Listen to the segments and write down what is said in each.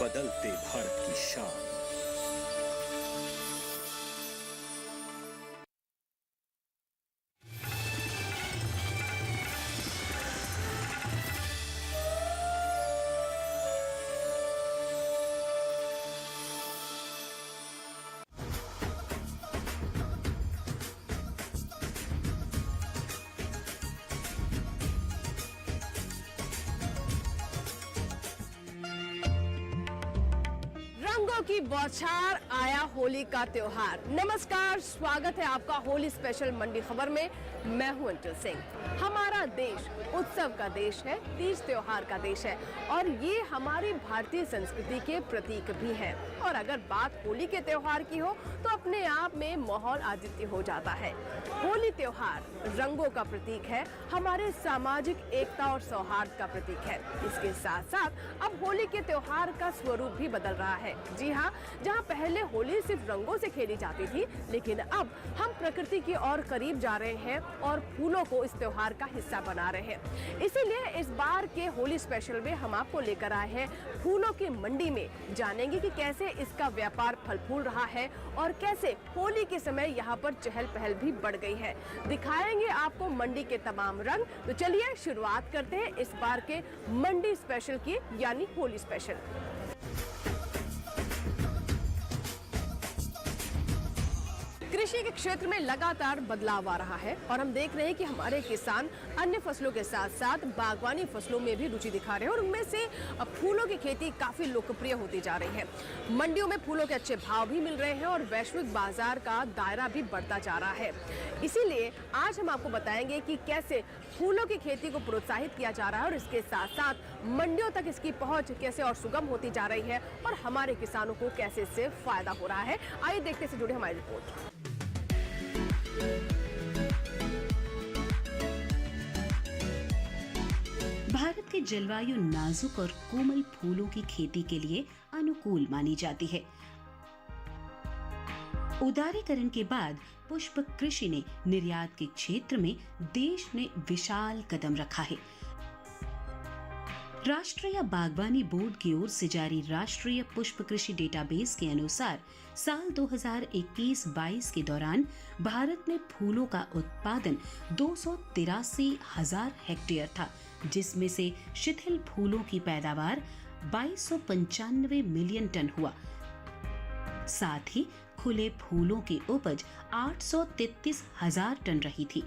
बदलते भारत की शान। रंगों की बौछार, आया होली का त्योहार। नमस्कार, स्वागत है आपका होली स्पेशल मंडी खबर में। मैं हूं अंटल सिंह। हमारा देश उत्सव का देश है, तीज त्योहार का देश है और ये हमारी भारतीय संस्कृति के प्रतीक भी है। और अगर बात होली के त्योहार की हो तो अपने आप में माहौल आदित्य हो जाता है। होली त्योहार रंगों का प्रतीक है, हमारे सामाजिक एकता और सौहार्द का प्रतीक है। इसके साथ साथ अब होली के त्योहार का स्वरूप भी बदल रहा है। जी हाँ, जहाँ पहले होली सिर्फ रंगों से खेली जाती थी, लेकिन अब हम प्रकृति की और करीब जा रहे हैं और फूलों को इस त्योहार का हिस्सा बना रहे हैं। इसीलिए इस बार के होली स्पेशल में हम आपको लेकर आए हैं फूलों की मंडी में। जानेंगे कि कैसे इसका व्यापार फल फूल रहा है और कैसे होली के समय यहाँ पर चहल पहल भी बढ़ गई है। दिखाएंगे आपको मंडी के तमाम रंग। तो चलिए शुरुआत करते हैं इस बार के मंडी स्पेशल की, यानी होली स्पेशल। कृषि के क्षेत्र में लगातार बदलाव आ रहा है और हम देख रहे हैं कि हमारे किसान अन्य फसलों के साथ साथ बागवानी फसलों में भी रुचि दिखा रहे हैं और उनमें से फूलों की खेती काफी लोकप्रिय होती जा रही है। मंडियों में फूलों के अच्छे भाव भी मिल रहे हैं और वैश्विक बाजार का दायरा भी बढ़ता जा रहा है। इसीलिए आज हम आपको बताएंगे कि कैसे फूलों की खेती को प्रोत्साहित किया जा रहा है और इसके साथ साथ मंडियों तक इसकी पहुंच कैसे और सुगम होती जा रही है और हमारे किसानों को कैसे इससे फायदा हो रहा है। आइए देखते से जुड़े हमारी रिपोर्ट। भारत की जलवायु नाजुक और कोमल फूलों की खेती के लिए अनुकूल मानी जाती है। उदारीकरण के बाद पुष्प कृषि ने निर्यात के क्षेत्र में देश ने विशाल कदम रखा है। राष्ट्रीय बागवानी बोर्ड की ओर से जारी राष्ट्रीय पुष्प कृषि डेटाबेस के अनुसार साल 2021-22 के दौरान भारत में फूलों का उत्पादन 283,000 हेक्टेयर था, जिसमें से शिथिल फूलों की पैदावार 2295 मिलियन टन हुआ। साथ ही खुले फूलों की उपज 833,000 टन रही थी।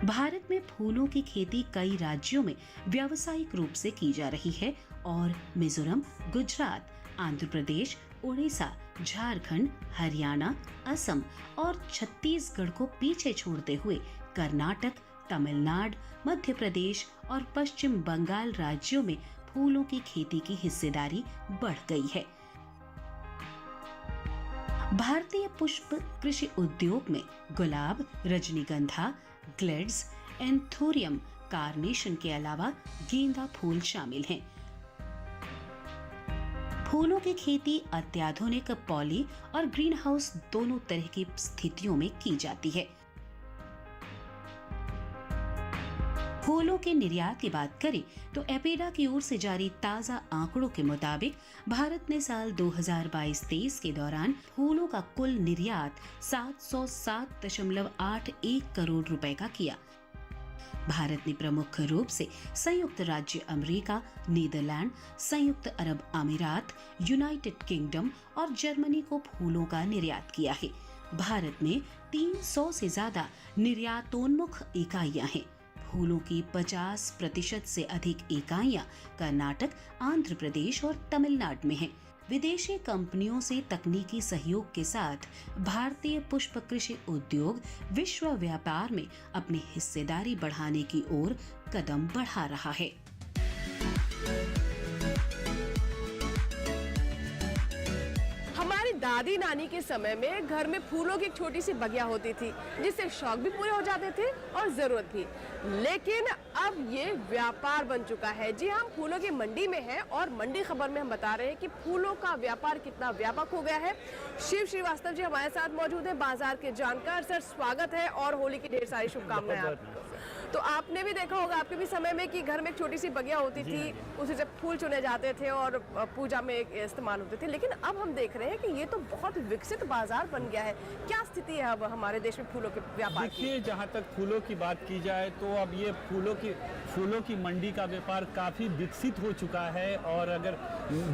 भारत में फूलों की खेती कई राज्यों में व्यावसायिक रूप से की जा रही है और मिजोरम, गुजरात, आंध्र प्रदेश, उड़ीसा, झारखंड, हरियाणा, असम और छत्तीसगढ़ को पीछे छोड़ते हुए कर्नाटक, तमिलनाडु, मध्य प्रदेश और पश्चिम बंगाल राज्यों में फूलों की खेती की हिस्सेदारी बढ़ गई है। भारतीय पुष्प कृषि उद्योग में गुलाब, रजनीगंधा, ग्लेड्स, एंथोरियम, कार्नेशन के अलावा गेंदा फूल शामिल हैं। फूलों की खेती अत्याधुनिक पॉली और ग्रीन हाउस दोनों तरह की स्थितियों में की जाती है। फूलों के निर्यात की बात करें तो एपेडा की ओर से जारी ताजा आंकड़ों के मुताबिक भारत ने साल 2022-23 के दौरान फूलों का कुल निर्यात 707.81 करोड़ रुपए का किया। भारत ने प्रमुख रूप से संयुक्त राज्य अमेरिका, नीदरलैंड, संयुक्त अरब अमीरात, यूनाइटेड किंगडम और जर्मनी को फूलों का निर्यात किया है। भारत में 300 से ज्यादा निर्यातोन्मुख इकाइयां हैं। फूलों की 50% से अधिक इकाइयां कर्नाटक, आंध्र प्रदेश और तमिलनाडु में हैं। विदेशी कंपनियों से तकनीकी सहयोग के साथ भारतीय पुष्प कृषि उद्योग विश्व व्यापार में अपनी हिस्सेदारी बढ़ाने की ओर कदम बढ़ा रहा है। दादी नानी के समय में घर में फूलों की एक छोटी सी बगिया होती थी, जिससे शौक भी पूरे हो जाते थे और जरूरत भी। लेकिन अब ये व्यापार बन चुका है। जी हम फूलों की मंडी में हैं और मंडी खबर में हम बता रहे हैं कि फूलों का व्यापार कितना व्यापक हो गया है। शिव श्रीवास्तव जी हमारे साथ मौजूद है, बाजार के जानकार। सर स्वागत है और होली की ढेर सारी शुभकामनाएं आपको। तो आपने भी देखा होगा आपके भी समय में कि घर में एक छोटी सी बगिया होती थी, उसे जब फूल चुने जाते थे और पूजा में इस्तेमाल होते थे, लेकिन अब हम देख रहे हैं कि ये तो बहुत विकसित बाजार बन गया है। क्या स्थिति है अब हमारे देश में फूलों के व्यापार की? देखिए, जहाँ तक फूलों की बात की जाए तो अब ये फूलों की मंडी का व्यापार काफ़ी विकसित हो चुका है। और अगर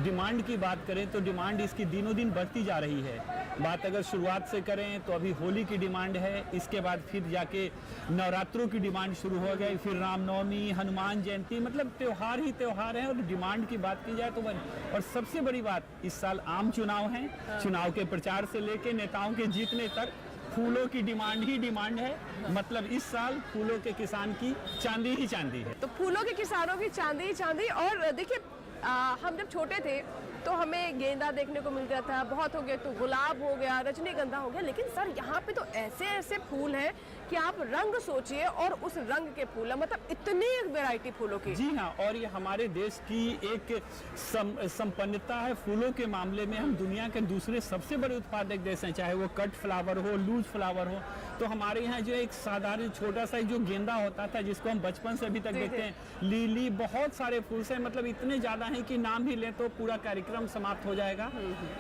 डिमांड की बात करें तो डिमांड इसकी दिनों दिन बढ़ती जा रही है। बात अगर शुरुआत से करें तो अभी होली की डिमांड है, इसके बाद फिर जाके नवरात्रों की डिमांड शुरू हो गई, फिर रामनवमी, हनुमान जयंती, मतलब त्यौहार ही त्यौहार है। और डिमांड की बात की जाए तो और सबसे बड़ी बात, इस साल आम चुनाव है, चुनाव के प्रचार से लेके नेताओं के जीतने तक फूलों की डिमांड ही डिमांड है। मतलब इस साल फूलों के किसान की चांदी ही चांदी है। तो फूलों के किसानों की चांदी ही चांदी। और देखिए, हम जब छोटे थे तो हमें गेंदा देखने को मिलता था, बहुत हो गया तो गुलाब हो गया, रजनीगंधा हो गया, लेकिन सर यहाँ पे तो ऐसे ऐसे फूल हैं कि आप रंग सोचिए और उस रंग के फूल है, मतलब इतनी वैरायटी फूलों की। जी हाँ, और ये हमारे देश की एक संपन्नता है फूलों के मामले में। हम दुनिया के दूसरे सबसे बड़े उत्पादक देश हैं, चाहे वो कट फ्लावर हो, लूज फ्लावर हो। तो हमारे यहाँ जो एक साधारण छोटा सा जो गेंदा होता था, जिसको हम बचपन से अभी तक देखते हैं, लिली, बहुत सारे फूल से, मतलब इतने ज्यादा हैं कि नाम ही लें तो पूरा कार्यक्रम समाप्त हो जाएगा।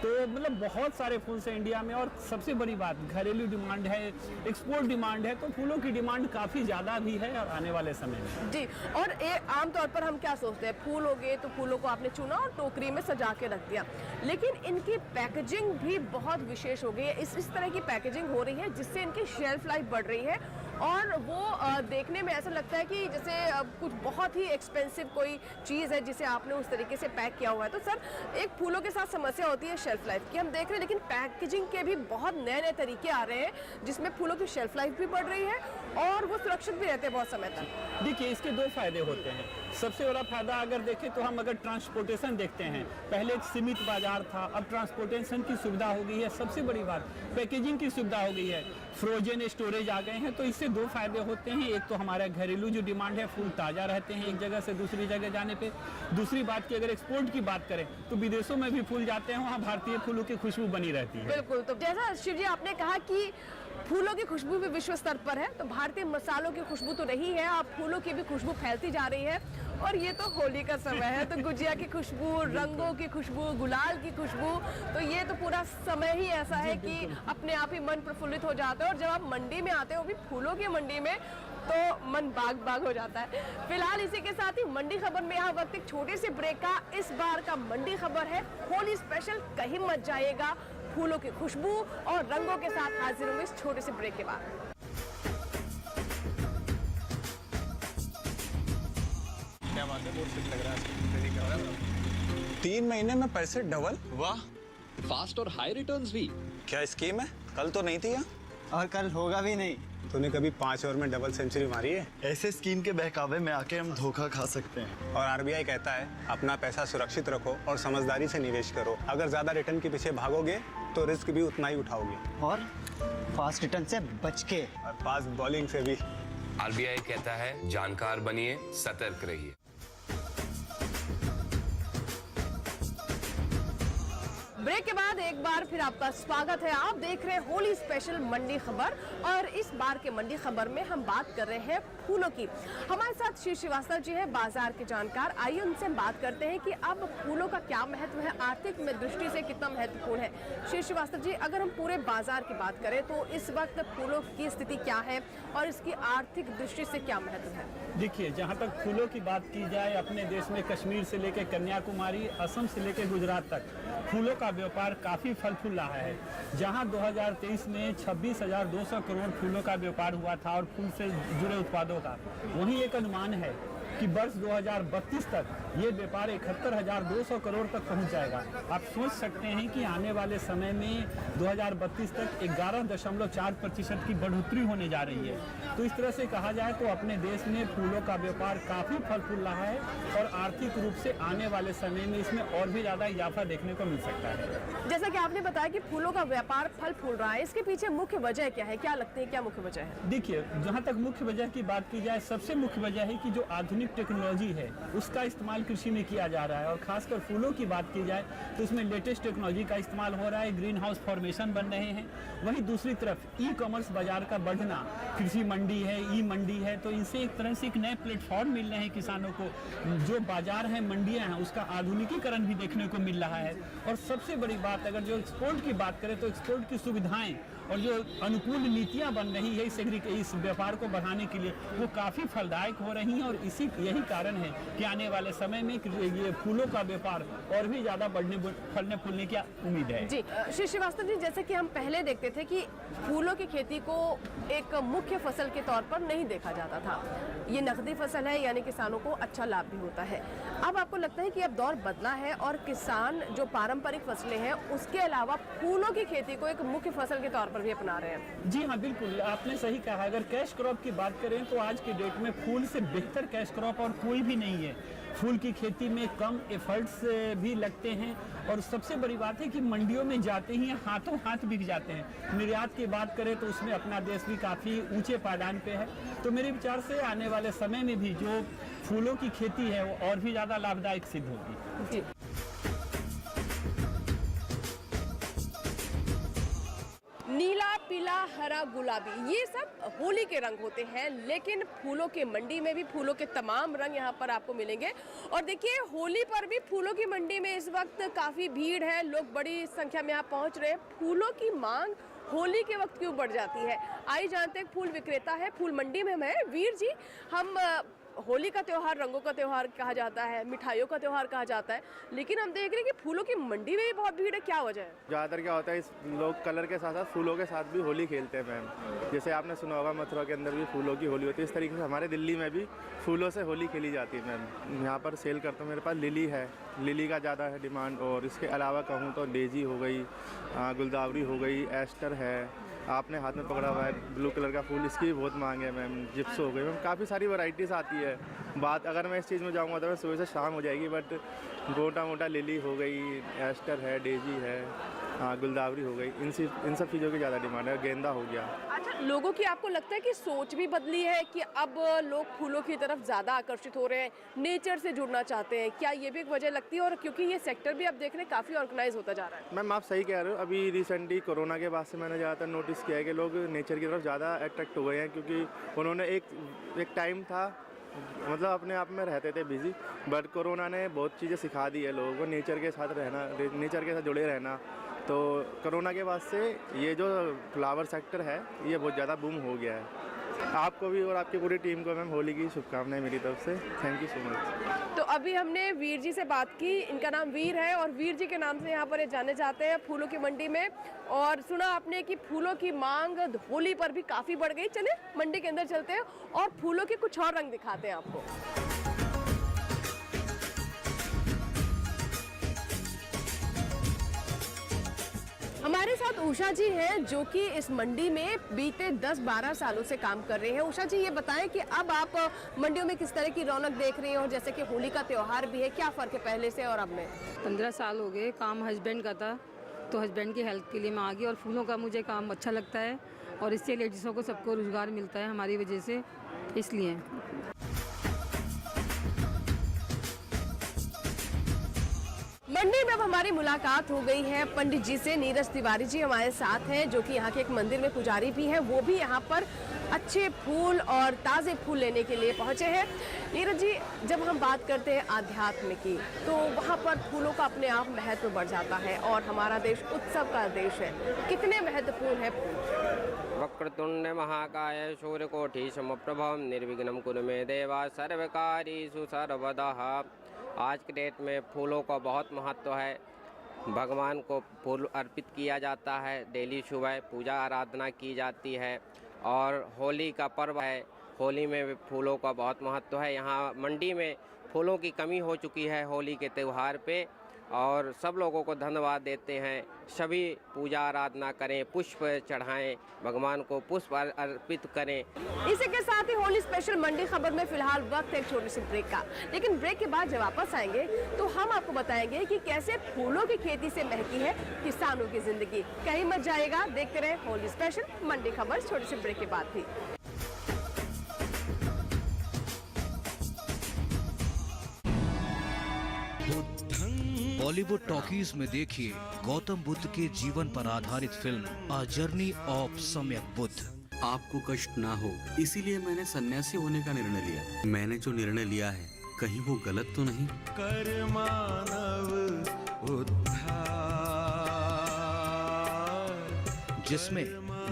तो मतलब बहुत सारे फूल से इंडिया में। और सबसे बड़ी बात, घरेलू डिमांड है, एक्सपोर्ट डिमांड है, तो फूलों की डिमांड काफी ज्यादा भी है और आने वाले समय में। जी, और आमतौर पर हम क्या सोचते हैं, फूल हो गए तो फूलों को आपने चुना और टोकरी में सजा के रख दिया, लेकिन इनकी पैकेजिंग भी बहुत विशेष हो गई है। इस तरह की पैकेजिंग हो रही है जिससे इनकी शेल्फ लाइफ बढ़ रही है और वो देखने में ऐसा लगता है कि जैसे कुछ बहुत ही एक्सपेंसिव कोई चीज़ है जिसे आपने उस तरीके से पैक किया हुआ है। तो सर, एक फूलों के साथ समस्या होती है शेल्फ लाइफ की, हम देख रहे हैं, लेकिन पैकेजिंग के भी बहुत नए नए तरीके आ रहे हैं जिसमें फूलों की शेल्फ लाइफ भी बढ़ रही है और वो सुरक्षित भी रहते हैं बहुत समय तक। देखिए, इसके दो फायदे होते हैं। सबसे बड़ा फायदा अगर देखें तो हम अगर ट्रांसपोर्टेशन देखते हैं, पहले एक सीमित बाजार था, अब ट्रांसपोर्टेशन की सुविधा हो गई है। सबसे बड़ी बात, पैकेजिंग की सुविधा हो गई है, फ्रोजन स्टोरेज आ गए हैं। तो इससे दो फायदे होते हैं। एक तो हमारा घरेलू जो डिमांड है, फूल ताज़ा रहते हैं एक जगह से दूसरी जगह जाने पे। दूसरी बात की अगर एक्सपोर्ट की बात करें तो विदेशों में भी फूल जाते हैं, वहाँ भारतीय फूलों की खुशबू बनी रहती है। बिल्कुल। तो जैसा शिव जी आपने कहा कि फूलों की खुशबू भी विश्व स्तर पर है, तो भारतीय मसालों की खुशबू तो रही है, अब फूलों की भी खुशबू फैलती जा रही है। और ये तो होली का समय है, तो गुजिया की खुशबू, रंगों की खुशबू, गुलाल की खुशबू, तो ये तो पूरा समय ही ऐसा है कि अपने आप ही मन प्रफुल्लित हो जाता है। और जब आप मंडी में आते हो, भी फूलों की मंडी में, तो मन बाग बाग हो जाता है। फिलहाल इसी के साथ ही मंडी खबर में यहाँ वक्त एक छोटी सी ब्रेक का। इस बार का मंडी खबर है होली स्पेशल, कहीं मत जाइएगा। फूलों की खुशबू और रंगों के साथ हाजिर होंगे इस छोटे से ब्रेक के बाद। क्या बात है, बहुत सही लग रहा है। 3 महीने में पैसे डबल, वाह, फास्ट और हाई रिटर्न्स भी। क्या स्कीम है? कल तो नहीं थी यहाँ। और कल होगा भी नहीं। तूने कभी 5 ओवर में डबल सेंचुरी मारी है? ऐसे स्कीम के बहकावे में आके हम धोखा खा सकते हैं। और आरबीआई कहता है अपना पैसा सुरक्षित रखो और समझदारी से निवेश करो। अगर ज्यादा रिटर्न के पीछे भागोगे तो रिस्क भी उतना ही उठाओगे, और फास्ट रिटर्न से बच के, और फास्ट बॉलिंग से भी। आरबीआई कहता है जानकार बनिए, सतर्क रहिए। ब्रेक के बाद एक बार फिर आपका स्वागत है। आप देख रहे हैं होली स्पेशल मंडी खबर और इस बार के मंडी खबर में हम बात कर रहे हैं फूलों की। हमारे साथ श्री श्रीवास्तव जी हैं, बाजार के जानकार। आइए उनसे हम बात करते हैं कि अब फूलों का क्या महत्व है, आर्थिक दृष्टि से कितना महत्वपूर्ण है। श्री श्रीवास्तव जी, अगर हम पूरे बाजार की बात करें तो इस वक्त फूलों की स्थिति क्या है और इसकी आर्थिक दृष्टि से क्या महत्व है? देखिए, जहाँ तक फूलों की बात की जाए, अपने देश में कश्मीर से लेकर कन्याकुमारी, असम से लेकर गुजरात तक फूलों का व्यापार काफ़ी फल फूल रहा है। जहां 2023 में 26,200 करोड़ फूलों का व्यापार हुआ था और फूल से जुड़े उत्पादों का, वहीं एक अनुमान है कि वर्ष 2032 तक ये व्यापार 71,200 करोड़ तक पहुंच जाएगा। आप सोच सकते हैं कि आने वाले समय में 2032 तक 11.4% की बढ़ोतरी होने जा रही है। तो इस तरह से कहा जाए तो अपने देश में फूलों का व्यापार काफ़ी फल फूल रहा है और आर्थिक रूप से आने वाले समय में इसमें और भी ज़्यादा इजाफा देखने को मिल सकता है। जैसा कि आपने बताया कि फूलों का व्यापार फल फूल रहा है, इसके पीछे मुख्य वजह क्या है? क्या लगती है, क्या मुख्य वजह है? देखिए, जहाँ तक मुख्य वजह की बात की जाए, सबसे मुख्य वजह है कि जो आधुनिक आधुनिक टेक्नोलॉजी है उसका इस्तेमाल कृषि में किया जा रहा है, और खासकर फूलों की बात की जाए तो इसमें लेटेस्ट टेक्नोलॉजी का इस्तेमाल हो रहा है, ग्रीन हाउस फॉर्मेशन बन रहे हैं। वहीं दूसरी तरफ ई कॉमर्स बाजार का बढ़ना, कृषि मंडी है, ई मंडी है, तो इनसे एक तरह से एक नए प्लेटफॉर्म मिल रहे हैं किसानों को। जो बाजार है, मंडियां हैं, उसका आधुनिकीकरण भी देखने को मिल रहा है। और सबसे बड़ी बात, अगर जो एक्सपोर्ट की बात करें तो एक्सपोर्ट की सुविधाएं और जो अनुकूल नीतियां बन रही है इस व्यापार को बढ़ाने के लिए, वो काफ़ी फलदायक हो रही हैं। और यही कारण है कि आने वाले समय में ये फूलों का व्यापार और भी ज़्यादा फलने फूलने की उम्मीद है। जी श्री श्रीवास्तव जी, जैसे कि हम पहले देखते थे कि फूलों की खेती को एक मुख्य फसल के तौर पर नहीं देखा जाता था, ये नकदी फसल है यानी किसानों को अच्छा लाभ भी होता है। अब आपको लगता है कि अब दौर बदला है और किसान जो पारंपरिक फसलें हैं उसके अलावा फूलों की खेती को एक मुख्य फसल के तौर पर भी अपना रहे हैं? जी हाँ, बिल्कुल आपने सही कहा। अगर कैश क्रॉप की बात करें तो आज के डेट में फूल से बेहतर कैश क्रॉप और कोई भी नहीं है। फूल की खेती में कम एफर्ट्स भी लगते हैं, और सबसे बड़ी बात है कि मंडियों में जाते ही हाथों हाथ बिक जाते हैं। निर्यात की बात करें तो उसमें अपना देश भी काफ़ी ऊंचे पायदान पे है। तो मेरे विचार से आने वाले समय में भी जो फूलों की खेती है वो और भी ज़्यादा लाभदायक सिद्ध होगी। जी नीला, पीला, हरा, गुलाबी, ये सब होली के रंग होते हैं, लेकिन फूलों के मंडी में भी फूलों के तमाम रंग यहाँ पर आपको मिलेंगे। और देखिए, होली पर भी फूलों की मंडी में इस वक्त काफ़ी भीड़ है, लोग बड़ी संख्या में यहाँ पहुँच रहे हैं। फूलों की मांग होली के वक्त क्यों बढ़ जाती है, आइए जानते हैं। फूल विक्रेता है, फूल मंडी में हम हैं। वीर जी, हम होली का त्यौहार रंगों का त्यौहार कहा जाता है, मिठाइयों का त्यौहार कहा जाता है, लेकिन हम देख रहे हैं कि फूलों की मंडी में भी बहुत भीड़ है, क्या वजह है? ज़्यादातर क्या होता है, इस लोग कलर के साथ साथ फूलों के साथ भी होली खेलते हैं मैम। जैसे आपने सुना होगा मथुरा के अंदर भी फूलों की होली होती है, इस तरीके से हमारे दिल्ली में भी फूलों से होली खेली जाती है मैम। यहाँ पर सेल करता हूँ, मेरे पास लिली है, लिली का ज़्यादा है डिमांड, और इसके अलावा कहूँ तो डेजी हो गई, गुलदावरी हो गई, एस्टर है, आपने हाथ में पकड़ा हुआ है ब्लू कलर का फूल, इसकी भी बहुत मांग है मैम। जिप्स हो गई मैम, काफ़ी सारी वैरायटीज़ आती है। बात अगर मैं इस चीज़ में जाऊँगा तो मैं सुबह से शाम हो जाएगी, बट मोटा मोटा लिली हो गई, एस्टर है, डेजी है, गुलदावरी हो गई, इन सब चीज़ों की ज़्यादा डिमांड है। गेंदा हो गया। अच्छा, लोगों की आपको लगता है कि सोच भी बदली है कि अब लोग फूलों की तरफ ज़्यादा आकर्षित हो रहे हैं, नेचर से जुड़ना चाहते हैं, क्या ये भी एक वजह लगती है? और क्योंकि ये सेक्टर भी अब देख रहे हैं काफ़ी ऑर्गेनाइज होता जा रहा है। मैम आप सही कह रहे हो, अभी रिसेंटली कोरोना के बाद से मैंने ज़्यादातर नोटिस किया है कि लोग नेचर की तरफ ज़्यादा अट्रैक्ट हो गए हैं, क्योंकि उन्होंने एक टाइम था, मतलब अपने आप में रहते थे बिजी, बट कोरोना ने बहुत चीज़ें सिखा दी है लोगों को, नेचर के साथ रहना, नेचर के साथ जुड़े रहना। तो कोरोना के बाद से ये जो फ्लावर सेक्टर है ये बहुत ज़्यादा बूम हो गया है। आपको भी और आपकी पूरी टीम को मैम होली की शुभकामनाएं मेरी तरफ से। Thank you so much. तो अभी हमने वीर जी से बात की, इनका नाम वीर है और वीर जी के नाम से यहाँ पर ये जाने जाते हैं फूलों की मंडी में। और सुना आपने कि फूलों की मांग होली पर भी काफ़ी बढ़ गई। चले मंडी के अंदर चलते हैं और फूलों के कुछ और रंग दिखाते हैं आपको। हमारे साथ उषा जी हैं जो कि इस मंडी में बीते 10-12 सालों से काम कर रहे हैं। उषा जी, ये बताएं कि अब आप मंडियों में किस तरह की रौनक देख रही हैं, और जैसे कि होली का त्यौहार भी है, क्या फ़र्क है पहले से और अब में? 15 साल हो गए, काम हस्बैंड का था तो हस्बैंड की हेल्प के लिए मैं आ गई, और फूलों का मुझे काम अच्छा लगता है और इससे लेडीज़ों को सबको रोज़गार मिलता है हमारी वजह से, इसलिए। मंडी में अब हमारी मुलाकात हो गई है पंडित जी से। नीरज तिवारी जी हमारे साथ हैं जो कि यहाँ के एक मंदिर में पुजारी भी हैं, वो भी यहाँ पर अच्छे फूल और ताज़े फूल लेने के लिए पहुँचे हैं। नीरज जी, जब हम बात करते हैं आध्यात्म की तो वहाँ पर फूलों का अपने आप महत्व बढ़ जाता है, और हमारा देश उत्सव का देश है। कितने महत्वपूर्ण है फूल? वक्रतुंड महाकाय सूर्यकोटि समप्रभं निर्विघ्नं कुरु मे देवा सर्वकार्येषु सर्वदा। आज के डेट में फूलों का बहुत महत्व है। भगवान को फूल अर्पित किया जाता है, डेली सुबह पूजा आराधना की जाती है, और होली का पर्व है, होली में भी फूलों का बहुत महत्व है। यहाँ मंडी में फूलों की कमी हो चुकी है होली के त्यौहार पे, और सब लोगों को धन्यवाद देते हैं। सभी पूजा आराधना करें, पुष्प चढ़ाएं, भगवान को पुष्प अर्पित करें। इसी के साथ ही होली स्पेशल मंडी खबर में फिलहाल वक्त है एक छोटी सी ब्रेक का, लेकिन ब्रेक के बाद जब वापस आएंगे तो हम आपको बताएंगे कि कैसे फूलों की खेती से महकी है किसानों की जिंदगी। कहीं मत जाइएगा, देखते रहे होली स्पेशल मंडी खबर छोटी सी ब्रेक के बाद भी। बॉलीवुड टॉकीज में देखिए गौतम बुद्ध के जीवन पर आधारित फिल्म अ जर्नी ऑफ सम्यक बुद्ध। आपको कष्ट ना हो इसीलिए मैंने सन्यासी होने का निर्णय लिया। मैंने जो निर्णय लिया है कहीं वो गलत तो नहीं? कर मानव उद्धार, जिसमें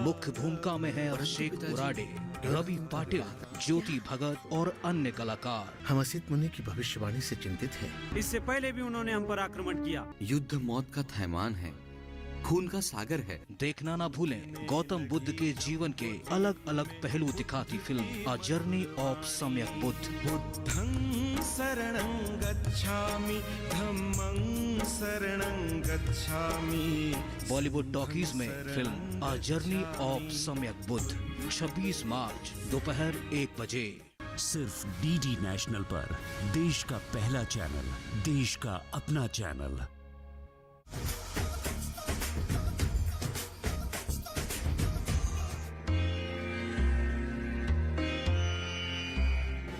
मुख्य भूमिका में है अभिषेक उराडे, रवि पाटिल, ज्योति भगत और अन्य कलाकार। हम असित मुनि की भविष्यवाणी से चिंतित हैं। इससे पहले भी उन्होंने हम पर आक्रमण किया। युद्ध मौत का थैमान है, खून का सागर है। देखना ना भूलें गौतम बुद्ध के जीवन के अलग अलग पहलू दिखाती फिल्म अ जर्नी ऑफ सम्यक बुद्ध। बुद्धं शरणं गच्छामि, धम्मं शरणं गच्छामि। बॉलीवुड टॉकीज में फिल्म अ जर्नी ऑफ सम्यक बुद्ध 26 मार्च दोपहर 1 बजे। सिर्फ डीडी नेशनल पर, देश का पहला चैनल, देश का अपना चैनल।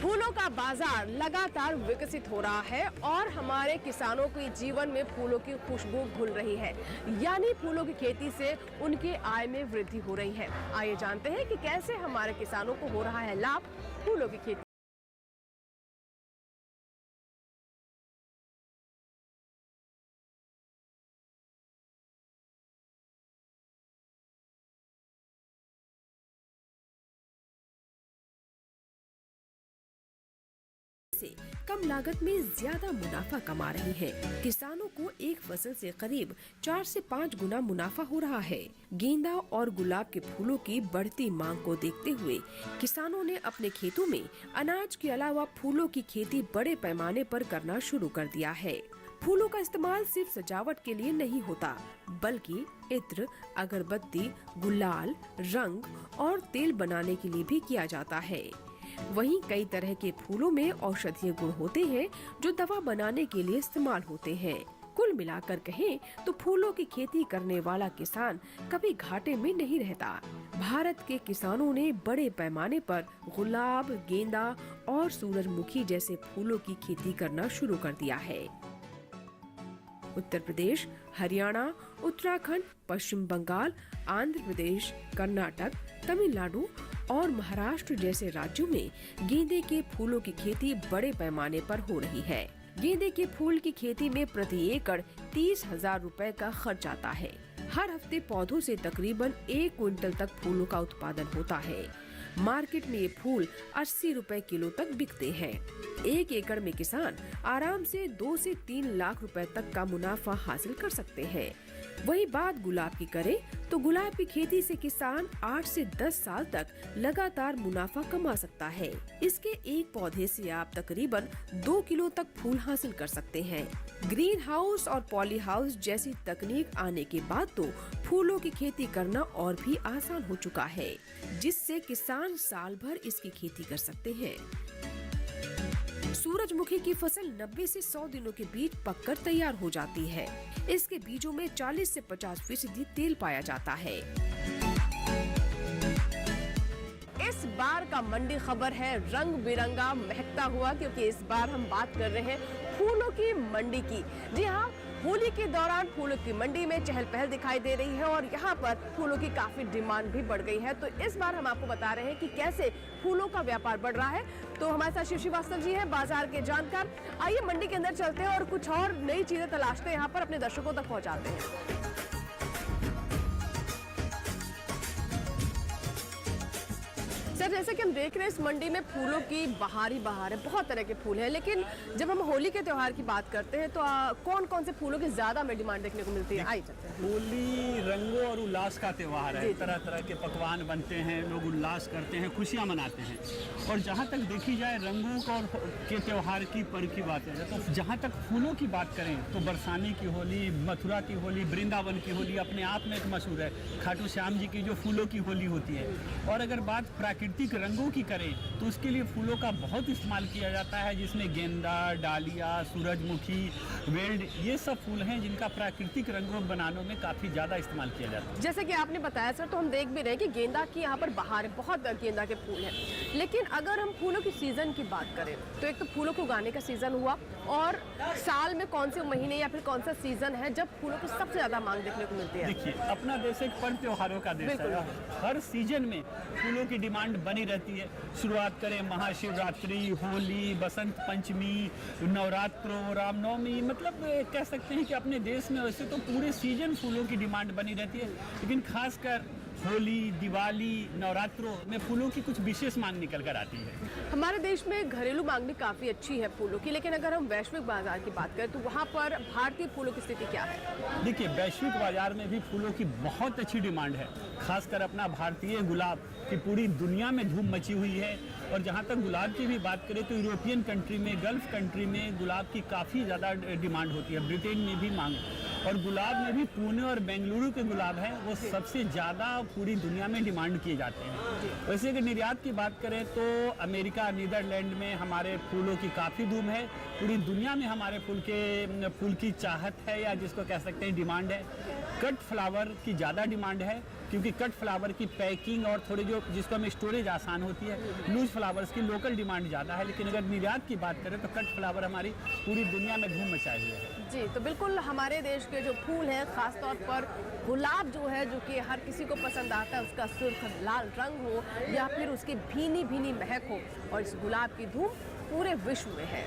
फूलों का बाजार लगातार विकसित हो रहा है और हमारे किसानों के जीवन में फूलों की खुशबू घुल रही है, यानी फूलों की खेती से उनके आय में वृद्धि हो रही है। आइए जानते हैं कि कैसे हमारे किसानों को हो रहा है लाभ फूलों की खेती। से कम लागत में ज्यादा मुनाफा कमा रही है। किसानों को एक फसल से करीब 4 से 5 गुना मुनाफा हो रहा है। गेंदा और गुलाब के फूलों की बढ़ती मांग को देखते हुए किसानों ने अपने खेतों में अनाज के अलावा फूलों की खेती बड़े पैमाने पर करना शुरू कर दिया है। फूलों का इस्तेमाल सिर्फ सजावट के लिए नहीं होता, बल्कि इत्र, अगरबत्ती, गुलाल, रंग और तेल बनाने के लिए भी किया जाता है। वहीं कई तरह के फूलों में औषधीय गुण होते हैं जो दवा बनाने के लिए इस्तेमाल होते हैं। कुल मिलाकर कहें तो फूलों की खेती करने वाला किसान कभी घाटे में नहीं रहता। भारत के किसानों ने बड़े पैमाने पर गुलाब, गेंदा और सूरजमुखी जैसे फूलों की खेती करना शुरू कर दिया है। उत्तर प्रदेश, हरियाणा, उत्तराखंड, पश्चिम बंगाल, आंध्र प्रदेश, कर्नाटक, तमिलनाडु और महाराष्ट्र जैसे राज्यों में गेंदे के फूलों की खेती बड़े पैमाने पर हो रही है। गेंदे के फूल की खेती में प्रति एकड़ 30,000 रुपए का खर्च आता है। हर हफ्ते पौधों से तकरीबन 1 क्विंटल तक फूलों का उत्पादन होता है। मार्केट में ये फूल 80 रुपए किलो तक बिकते हैं। 1 एकड़ में किसान आराम से 2 से 3 लाख रुपए तक का मुनाफा हासिल कर सकते हैं। वही बात गुलाब की करें तो गुलाब की खेती से किसान 8 से 10 साल तक लगातार मुनाफा कमा सकता है। इसके एक पौधे से आप तकरीबन 2 किलो तक फूल हासिल कर सकते हैं। ग्रीन हाउस और पॉली हाउस जैसी तकनीक आने के बाद तो फूलों की खेती करना और भी आसान हो चुका है, जिससे किसान साल भर इसकी खेती कर सकते हैं। सूरजमुखी की फसल 90 से 100 दिनों के बीच पककर तैयार हो जाती है। इसके बीजों में 40 से 50% तेल पाया जाता है। इस बार का मंडी खबर है रंग बिरंगा महकता हुआ, क्योंकि इस बार हम बात कर रहे हैं फूलों की मंडी की। जी हाँ, होली के दौरान फूलों की मंडी में चहल पहल दिखाई दे रही है और यहाँ पर फूलों की काफी डिमांड भी बढ़ गई है। तो इस बार हम आपको बता रहे हैं कि कैसे फूलों का व्यापार बढ़ रहा है। तो हमारे साथ शिव श्रीवास्तव जी हैं, बाजार के जानकार। आइए मंडी के अंदर चलते हैं और कुछ और नई चीजें तलाशते हैं, यहाँ पर अपने दर्शकों तक पहुँचाते हैं। सर, जैसे कि हम देख रहे हैं इस मंडी में फूलों की बहार ही बहार है, बहुत तरह के फूल हैं। लेकिन जब हम होली के त्योहार की बात करते हैं तो कौन कौन से फूलों की ज्यादा हमें डिमांड देखने को मिलती है? आइए चलते हैं। होली रंगों और उल्लास का त्योहार है। तरह तरह के पकवान बनते हैं, लोग उल्लास करते हैं, खुशियाँ मनाते हैं। और जहाँ तक देखी जाए रंगों के त्योहार की पर की बात है, तो जहाँ तक फूलों की बात करें तो बरसाने की होली, मथुरा की होली, वृंदावन की होली अपने आप में एक मशहूर है। खाटू श्याम जी की जो फूलों की होली होती है। और अगर बात प्राकृतिक प्राकृतिक रंगों की करें तो उसके लिए फूलों का बहुत इस्तेमाल किया जाता है, जिसमें गेंदा, डालिया, सूरजमुखी, वेल्ड, ये सब फूल हैं जिनका प्राकृतिक रंगों बनाने में काफ़ी ज़्यादा इस्तेमाल किया जाता है। जैसे कि आपने बताया सर, तो हम देख भी रहे हैं कि गेंदा की यहाँ पर बहार है, बहुत गेंदा के फूल हैं। लेकिन अगर हम फूलों की सीज़न की बात करें तो एक तो फूलों को उगाने का सीज़न हुआ, और साल में कौन से महीने या फिर कौन सा सीज़न है जब फूलों की सबसे ज़्यादा मांग देखने को मिलती है? देखिए, अपना देश एक पर्व त्योहारों का देश है। हर सीजन में फूलों की डिमांड बनी रहती है। शुरुआत करें महाशिवरात्रि, होली, बसंत पंचमी, नवरात्रों, रामनवमी, मतलब कह सकते हैं कि अपने देश में वैसे तो पूरे सीजन फूलों की डिमांड बनी रहती है, लेकिन खासकर होली, दिवाली, नवरात्रों में फूलों की कुछ विशेष मांग निकल कर आती है। हमारे देश में घरेलू मांग भी काफ़ी अच्छी है फूलों की, लेकिन अगर हम वैश्विक बाजार की बात करें तो वहाँ पर भारतीय फूलों की स्थिति क्या है? देखिए, वैश्विक बाजार में भी फूलों की बहुत अच्छी डिमांड है। खासकर अपना भारतीय गुलाब की पूरी दुनिया में धूम मची हुई है। और जहाँ तक गुलाब की भी बात करें तो यूरोपियन कंट्री में, गल्फ कंट्री में गुलाब की काफ़ी ज़्यादा डिमांड होती है। ब्रिटेन में भी मांग, और गुलाब में भी पुणे और बेंगलुरु के गुलाब हैं वो सबसे ज़्यादा पूरी दुनिया में डिमांड किए जाते हैं। वैसे अगर निर्यात की बात करें तो अमेरिका, नीदरलैंड में हमारे फूलों की काफ़ी धूम है। पूरी दुनिया में हमारे फूल की चाहत है, या जिसको कह सकते हैं डिमांड है। कट फ्लावर की ज़्यादा डिमांड है, क्योंकि कट फ्लावर की पैकिंग और थोड़ी जो जिसको हमें स्टोरेज आसान होती है। लूज फ्लावर्स की लोकल डिमांड ज़्यादा है, लेकिन अगर निर्यात की बात करें तो कट फ्लावर हमारी पूरी दुनिया में धूम मचाए हुए है। जी, तो बिल्कुल हमारे देश के जो फूल हैं, ख़ासतौर पर गुलाब जो है, जो कि हर किसी को पसंद आता है, उसका सुर्ख लाल रंग हो या फिर उसकी भीनी भीनी महक हो, और इस गुलाब की धूम पूरे विश्व में है।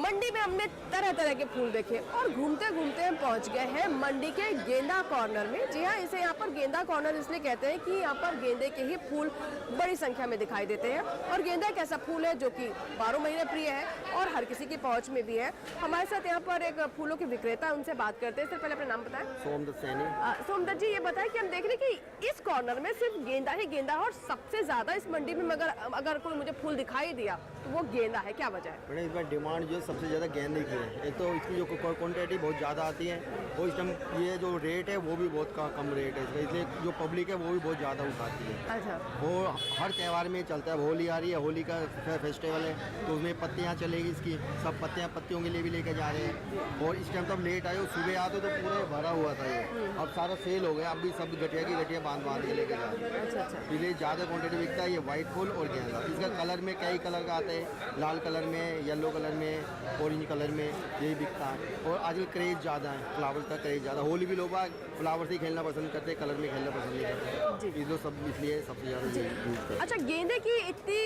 मंडी में हमने तरह तरह के फूल देखे और घूमते घूमते हम पहुंच गए हैं मंडी के गेंदा कॉर्नर में। जी हाँ, इसे यहाँ पर गेंदा कॉर्नर इसलिए कहते हैं कि यहाँ पर गेंदे के ही फूल बड़ी संख्या में दिखाई देते हैं, और गेंदा एक ऐसा फूल है जो कि 12 महीने प्रिय है और हर किसी की पहुँच में भी है। हमारे साथ यहाँ पर एक फूलों के विक्रेता, उनसे बात करते हैं। सर, पहले अपना नाम बताएं। सोमदत्त सैनी। सोमदत्त जी, ये बताएं कि हम देख रहे हैं कि इस कॉर्नर में सिर्फ गेंदा ही गेंदा है, और सबसे ज्यादा इस मंडी में अगर कोई मुझे फूल दिखाई दिया तो वो गेंदा है, क्या वजह है? मैडम, इस बार डिमांड जो सबसे ज़्यादा गेंदे की है। एक तो इसकी जो क्वांटिटी बहुत ज़्यादा आती है, और इस टाइम ये जो रेट है वो भी बहुत कम रेट है इसका, इसलिए जो पब्लिक है वो भी बहुत ज़्यादा उठाती है। अच्छा। वो हर त्यौहार में चलता है। होली आ रही है, होली का फेस्टिवल है, तो उसमें पत्तियाँ चलेगी इसकी, सब पत्तियों के लिए भी लेकर जा रहे हैं। और इस टाइम तो लेट आए, सुबह आते तो पूरा भरा हुआ था ये, अब सारा सेल हो गया। अब भी सब गठिया बांध के लेके जा रहे हैं। इसलिए ज़्यादा क्वान्टिटी बिकता है ये वाइट फूल और गेंदा। इसका कलर में कई कलर का आता है, लाल कलर में, येलो कलर में, ऑरेंज कलर में, यही बिकता है। और आजकल क्रेज ज़्यादा है, फ्लावर्स का क्रेज ज़्यादा। होली भी लोग फ्लावर से खेलना पसंद करते हैं, कलर में खेलना पसंद नहीं करते, इसलिए सब इसलिए सबसे ज़्यादा यूज करते हैं। अच्छा, गेंदे की इतनी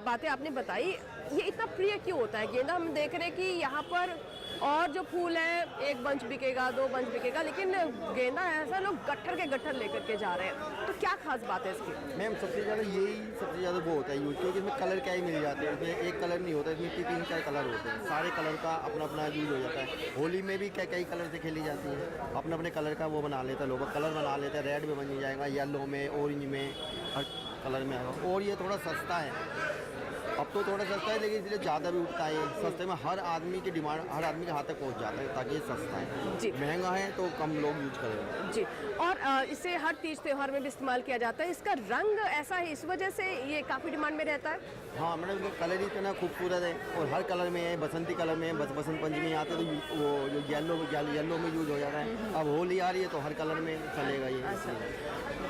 बातें आपने बताई, ये इतना प्रिय क्यों होता है गेंदा? हम देख रहे हैं कि यहाँ पर और जो फूल है, एक बंच बिकेगा, 2 बंच बिकेगा, लेकिन गेंदा ऐसा लोग गट्ठर के गट्ठर लेकर के जा रहे हैं, तो क्या खास बात है इसकी? मैम, सबसे ज़्यादा वो होता है यूज, क्योंकि इसमें कलर क्या ही मिल जाते हैं। इसमें एक कलर नहीं होता, इसमें 3-4 कलर होते हैं। सारे कलर का अपना अपना यूज हो जाता है। होली में भी कई कलर से खेली जाती है, अपने अपने कलर का वो बना लेते हैं लोग, कलर बना लेते हैं। रेड में बन जाएगा, येलो में, ऑरेंज में, हर कलर में आएगा। और ये थोड़ा सस्ता है, अब तो थोड़ा सस्ता है, लेकिन इसलिए ज़्यादा भी उठता है। सस्ते में हर आदमी की डिमांड, हर आदमी के हाथ तक पहुंच जाता है, ताकि ये सस्ता है। जी। महंगा है तो कम लोग यूज करेंगे। जी, और इसे हर तीज त्यौहार में भी इस्तेमाल किया जाता है। इसका रंग ऐसा है, इस वजह से ये काफ़ी डिमांड में रहता है। हाँ मैडम, इसका कलर ही इतना खूबसूरत है, और हर कलर में है। बसंती कलर में, बसंत पंचमी आते तो वो जो येलो में यूज हो जाता है। अब होली आ रही है तो हर कलर में चलेगा ये।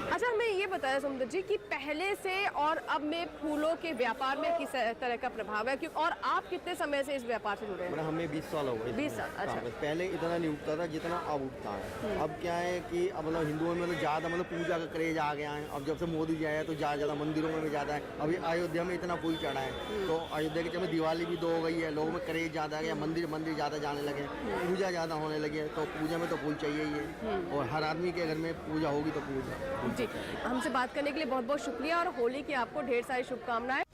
अच्छा, हमें ये बताया सोमदत्त जी कि पहले से और अब में फूलों के व्यापार में किस तरह का प्रभाव है, और आप कितने समय से इस व्यापार से जुड़े हैं? मैडम, हमें 20 साल हो गए। 20 साल। अच्छा। पहले इतना नहीं उगता था जितना अब उगता है। अब क्या है कि अब मतलब हिंदुओं में मतलब ज़्यादा मतलब पूजा का क्रेज आ गया है। अब जब से मोदी जी आया तो ज़्यादा मंदिरों में भी ज़्यादा है। अभी अयोध्या में इतना फूल चढ़ा है, तो अयोध्या के चलते दिवाली भी 2 हो गई है, लोगों में क्रेज ज़्यादा आ गया, मंदिर ज़्यादा जाने लगे, पूजा ज़्यादा होने लगे, तो पूजा में तो फूल चाहिए ही है, और हर आदमी के घर में पूजा होगी तो पूजा। जी, हमसे बात करने के लिए बहुत बहुत शुक्रिया, और होली की आपको ढेर सारी शुभकामनाएं।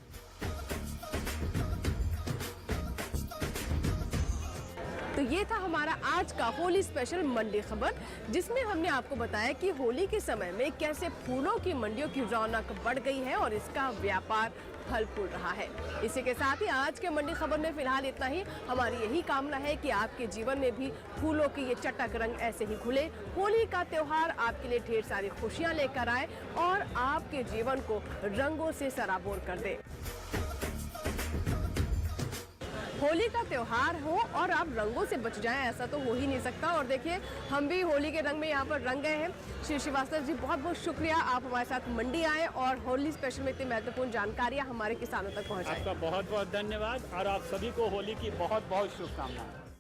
तो ये था हमारा आज का होली स्पेशल मंडी खबर, जिसमें हमने आपको बताया कि होली के समय में कैसे फूलों की मंडियों की रौनक बढ़ गई है और इसका व्यापार फल फूल रहा है। इसी के साथ ही आज के मंडी खबर में फिलहाल इतना ही। हमारी यही कामना है कि आपके जीवन में भी फूलों की ये चटक रंग ऐसे ही खुले, होली का त्योहार आपके लिए ढेर सारी खुशियां लेकर आए और आपके जीवन को रंगों से सराबोर कर दे। होली का त्योहार हो और आप रंगों से बच जाएं, ऐसा तो हो ही नहीं सकता। और देखिए, हम भी होली के रंग में यहाँ पर रंग गए हैं। श्री श्रीवास्तव जी, बहुत बहुत शुक्रिया, आप हमारे साथ मंडी आए और होली स्पेशल में इतनी महत्वपूर्ण जानकारियाँ हमारे किसानों तक पहुँचाएं। आपका बहुत बहुत धन्यवाद और आप सभी को होली की बहुत बहुत शुभकामनाएं।